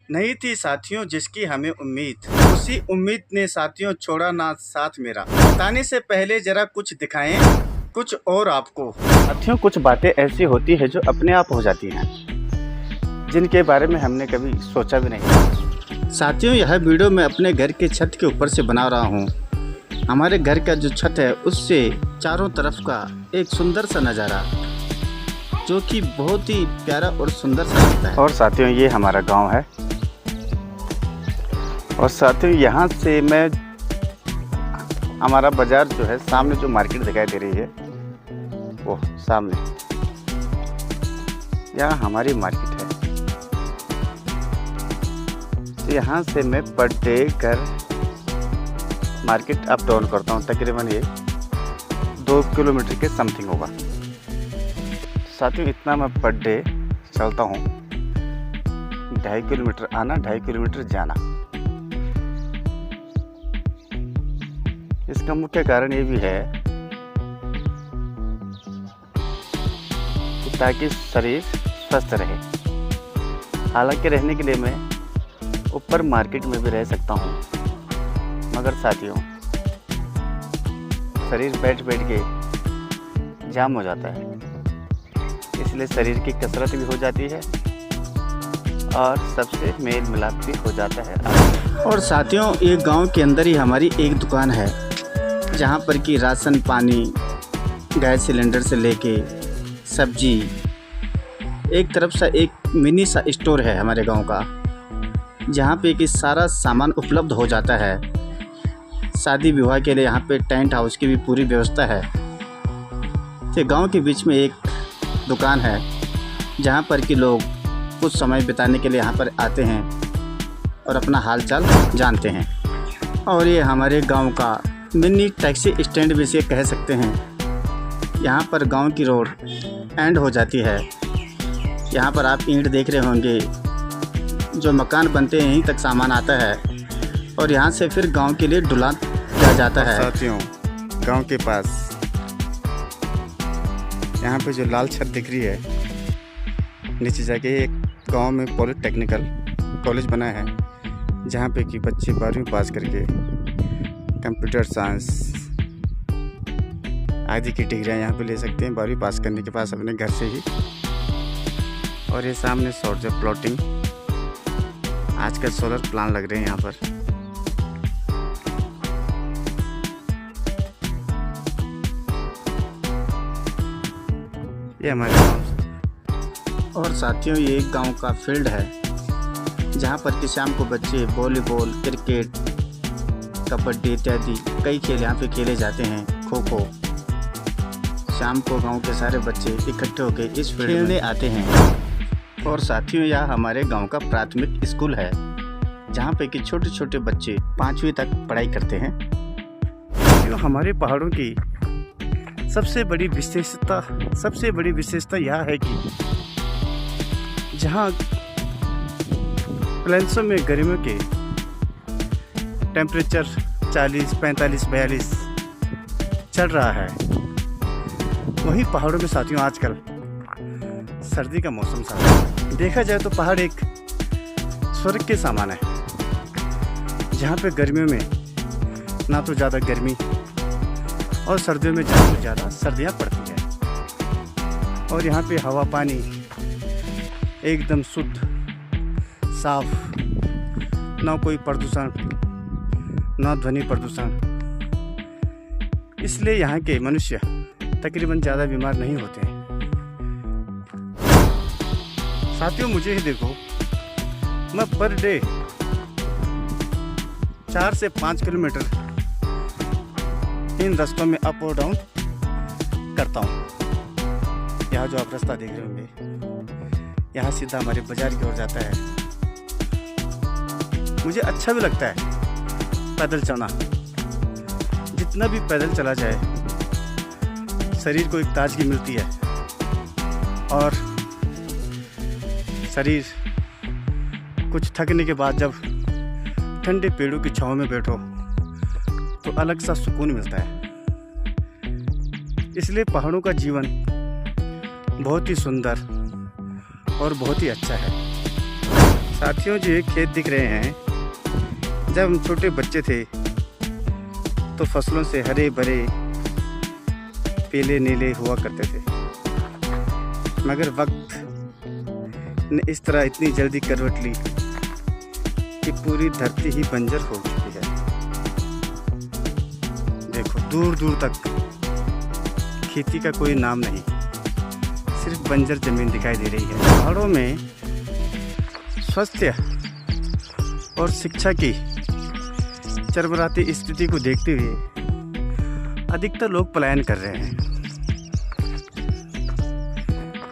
नहीं थी साथियों जिसकी हमें उम्मीद, उसी उम्मीद ने साथियों छोड़ा ना साथ मेरा। बताने से पहले जरा कुछ दिखाएं कुछ और आपको। साथियों कुछ बातें ऐसी होती है जो अपने आप हो जाती हैं, जिनके बारे में हमने कभी सोचा भी नहीं। साथियों यह वीडियो मैं अपने घर के छत के ऊपर से बना रहा हूँ। हमारे घर का जो छत है उससे चारों तरफ का एक सुंदर सा नज़ारा जो कि बहुत ही प्यारा और सुंदर सा लगता है। और साथियों ये हमारा गांव है और साथियों यहाँ से मैं हमारा बाज़ार जो है सामने जो मार्केट दिखाई दे रही है वो सामने यहाँ हमारी मार्केट है। तो यहाँ से मैं पर डे घर मार्केट अप डाउन करता हूँ। तकरीबन ये 2 किलोमीटर के समथिंग होगा। साथियों इतना मैं पर डे चलता हूँ, 2.5 किलोमीटर आना 2.5 किलोमीटर जाना। इसका मुख्य कारण ये भी है कि ताकि शरीर स्वस्थ रहे। हालांकि रहने के लिए मैं ऊपर मार्केट में भी रह सकता हूँ, मगर साथियों शरीर बैठ बैठ के जाम हो जाता है, इसलिए शरीर की कसरत भी हो जाती है और सबसे मेल मिलाप भी हो जाता है। और साथियों ये गांव के अंदर ही हमारी एक दुकान है जहां पर कि राशन पानी, गैस सिलेंडर से लेके सब्जी, एक तरफ से एक मिनी सा स्टोर है हमारे गांव का, जहां पे कि सारा सामान उपलब्ध हो जाता है। शादी विवाह के लिए यहाँ पे टेंट हाउस की भी पूरी व्यवस्था है। तो गांव के बीच में एक दुकान है जहां पर कि लोग कुछ समय बिताने के लिए यहाँ पर आते हैं और अपना हाल चाल जानते हैं। और ये हमारे गांव का मिनी टैक्सी स्टैंड भी से कह सकते हैं। यहाँ पर गांव की रोड एंड हो जाती है। यहाँ पर आप ईंट देख रहे होंगे, जो मकान बनते हैं यहीं तक सामान आता है और यहाँ से फिर गांव के लिए ढुला किया जाता है। साथियों गांव के पास यहाँ पे जो लाल छत दिख रही है, नीचे जाके एक गांव में पॉलिटेक्निकल कॉलेज बना है जहाँ पे कि बच्चे 12वीं पास करके कंप्यूटर साइंस आदि की डिग्रियाँ यहाँ पे ले सकते हैं 12वीं पास करने के पास अपने घर से ही। और ये सामने सोलर प्लॉटिंग, आजकल सोलर प्लांट लग रहे हैं यहाँ पर। ये हमारे गाँव। और साथियों ये एक गांव का फील्ड है जहां पर कि शाम को बच्चे वॉलीबॉल, क्रिकेट, कबड्डी इत्यादि कई खेल यहाँ पे खेले जाते हैं। खो खो शाम को गांव के सारे बच्चे इकट्ठे होकर इस फील्ड में आते हैं। और साथियों यह हमारे गांव का प्राथमिक स्कूल है जहाँ पे कि छोटे छोटे बच्चे 5वीं तक पढ़ाई करते हैं। तो हमारे पहाड़ों की सबसे बड़ी विशेषता यह है कि जहाँ प्लेन्सों में गर्मियों के टेम्परेचर 40, 45, 42 चल रहा है, वहीं पहाड़ों में साथियों आजकल सर्दी का मौसम सा देखा जाए तो पहाड़ एक स्वर्ग के समान है, जहाँ पे गर्मियों में ना तो ज़्यादा गर्मी और सर्दियों में ज़्यादा से ज़्यादा सर्दियाँ पड़ती है। और यहाँ पे हवा पानी एकदम शुद्ध साफ, ना कोई प्रदूषण ना ध्वनि प्रदूषण, इसलिए यहाँ के मनुष्य तकरीबन ज़्यादा बीमार नहीं होते हैं। साथियों मुझे ही देखो, मैं पर डे 4 से 5 किलोमीटर इन रास्तों में अप और डाउन करता हूँ। यहाँ जो आप रास्ता देख रहे होंगे यहाँ सीधा हमारे बाजार की ओर जाता है। मुझे अच्छा भी लगता है पैदल चलना। जितना भी पैदल चला जाए शरीर को एक ताजगी मिलती है और शरीर कुछ थकने के बाद जब ठंडे पेड़ों की छांव में बैठो तो अलग सा सुकून मिलता है। इसलिए पहाड़ों का जीवन बहुत ही सुंदर और बहुत ही अच्छा है। साथियों जो ये खेत दिख रहे हैं, जब हम छोटे बच्चे थे तो फसलों से हरे भरे पीले नीले हुआ करते थे, मगर वक्त ने इस तरह इतनी जल्दी करवट ली कि पूरी धरती ही बंजर हो चुकी है। देखो दूर दूर तक खेती का कोई नाम नहीं, सिर्फ बंजर जमीन दिखाई दे रही है। पहाड़ों में स्वास्थ्य और शिक्षा की चरमराती स्थिति को देखते हुए अधिकतर लोग पलायन कर रहे हैं।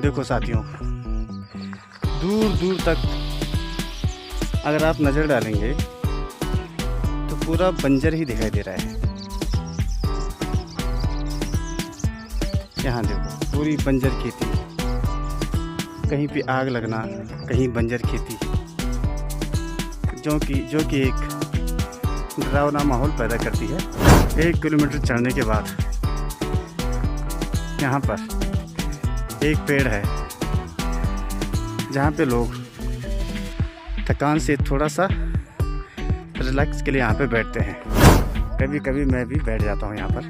देखो साथियों, दूर दूर तक अगर आप नज़र डालेंगे तो पूरा बंजर ही दिखाई दे रहा है। यहाँ देखो पूरी बंजर खेती, कहीं पे आग लगना, कहीं बंजर खेती, जो कि एक डरावना माहौल पैदा करती है। 1 किलोमीटर चढ़ने के बाद यहाँ पर एक पेड़ है जहाँ पे लोग थकान से थोड़ा सा रिलैक्स के लिए यहाँ पे बैठते हैं। कभी कभी मैं भी बैठ जाता हूँ यहाँ पर।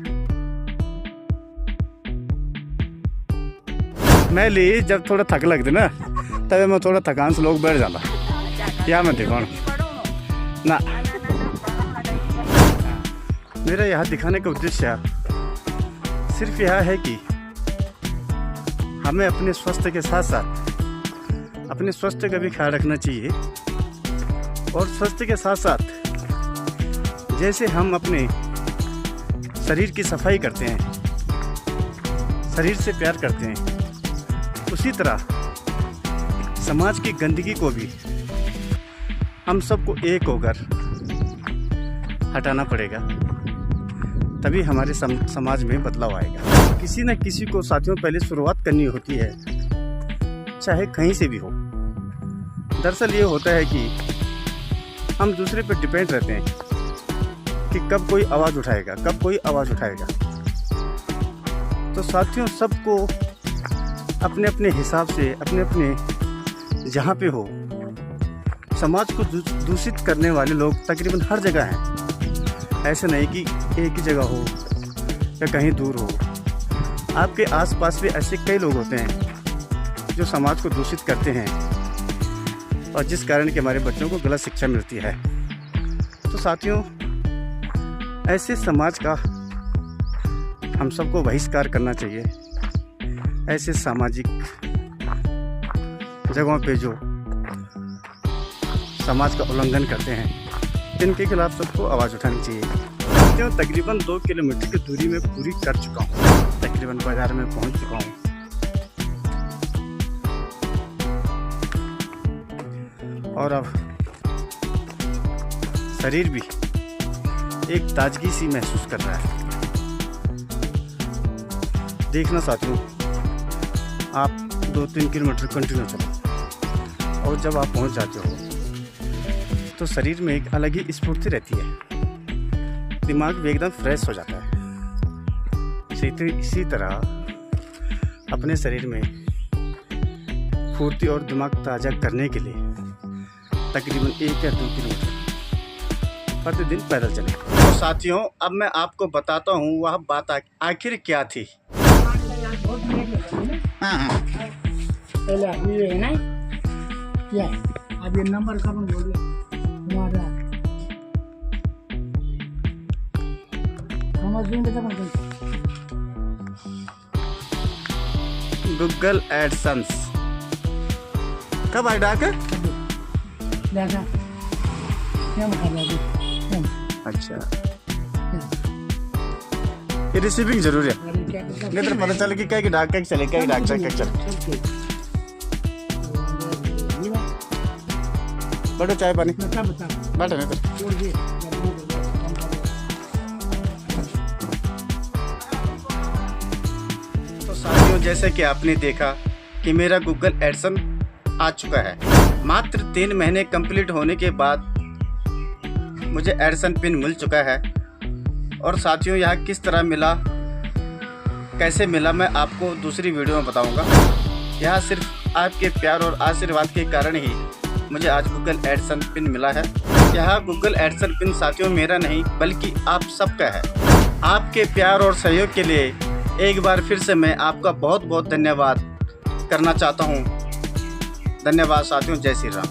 मैं ली जब थोड़ा थक लगती ना, तब मैं थोड़ा थकान से लोग बैठ जाता। या मैं दिखाऊँ ना, मेरा यहाँ दिखाने का उद्देश्य सिर्फ यह है कि हमें अपने स्वास्थ्य के साथ साथ अपने स्वास्थ्य का भी ख्याल रखना चाहिए। और स्वास्थ्य के साथ साथ जैसे हम अपने शरीर की सफाई करते हैं, शरीर से प्यार करते हैं, उसी तरह समाज की गंदगी को भी हम सबको एक होकर हटाना पड़ेगा, तभी हमारे समाज में बदलाव आएगा। किसी न किसी को साथियों पहले शुरुआत करनी होती है, चाहे कहीं से भी हो। दरअसल ये होता है कि हम दूसरे पर डिपेंड रहते हैं कि कब कोई आवाज़ उठाएगा, कब कोई आवाज़ उठाएगा। तो साथियों सबको अपने अपने हिसाब से, अपने अपने जहाँ पे हो, समाज को दूषित करने वाले लोग तकरीबन हर जगह हैं। ऐसे नहीं कि एक ही जगह हो या कहीं दूर हो। आपके आसपास भी ऐसे कई लोग होते हैं जो समाज को दूषित करते हैं और जिस कारण कि हमारे बच्चों को गलत शिक्षा मिलती है। तो साथियों ऐसे समाज का हम सबको बहिष्कार करना चाहिए। ऐसे सामाजिक जगहों पे जो समाज का उल्लंघन करते हैं, इनके खिलाफ सबको आवाज़ उठानी चाहिए। क्यों तकरीबन 2 किलोमीटर की दूरी में पूरी कर चुका हूँ, तकरीबन बाजार में पहुँच चुका हूँ। और अब शरीर भी एक ताजगी सी महसूस कर रहा है। देखना साथियों, आप 2-3 किलोमीटर कंटिन्यू चलो और जब आप पहुंच जाते हो तो शरीर में एक अलग ही स्फूर्ति रहती है, दिमाग भी एकदम फ्रेश हो जाता है। इसी तरह अपने शरीर में फुर्ती और दिमाग ताज़ा करने के लिए तकरीबन 1 या 2 किलोमीटर प्रतिदिन पैदल चलें। तो साथियों अब मैं आपको बताता हूँ वह बात आखिर क्या थी। हाँ पहले ये है ना, क्या अब ये नंबर कब बोल हमारा गूगल एडसेंस कब आए डाक? अच्छा, ये रिसीविंग जरूर है, नहीं तो पता चले कि क्या डाक क्या चले, क्या डाक क्या चले। बैठो चाय पानी बैठो नहीं तो साथियों जैसे कि आपने देखा कि मेरा गूगल एडसेंस आ चुका है। मात्र 3 महीने कंप्लीट होने के बाद मुझे एडसेंस पिन मिल चुका है। और साथियों यह किस तरह मिला, कैसे मिला, मैं आपको दूसरी वीडियो में बताऊंगा। यह सिर्फ आपके प्यार और आशीर्वाद के कारण ही मुझे आज गूगल एडसेंस पिन मिला है। यह गूगल एडसेंस पिन साथियों मेरा नहीं बल्कि आप सबका है। आपके प्यार और सहयोग के लिए एक बार फिर से मैं आपका बहुत बहुत धन्यवाद करना चाहता हूँ। धन्यवाद साथियों, जय श्री राम।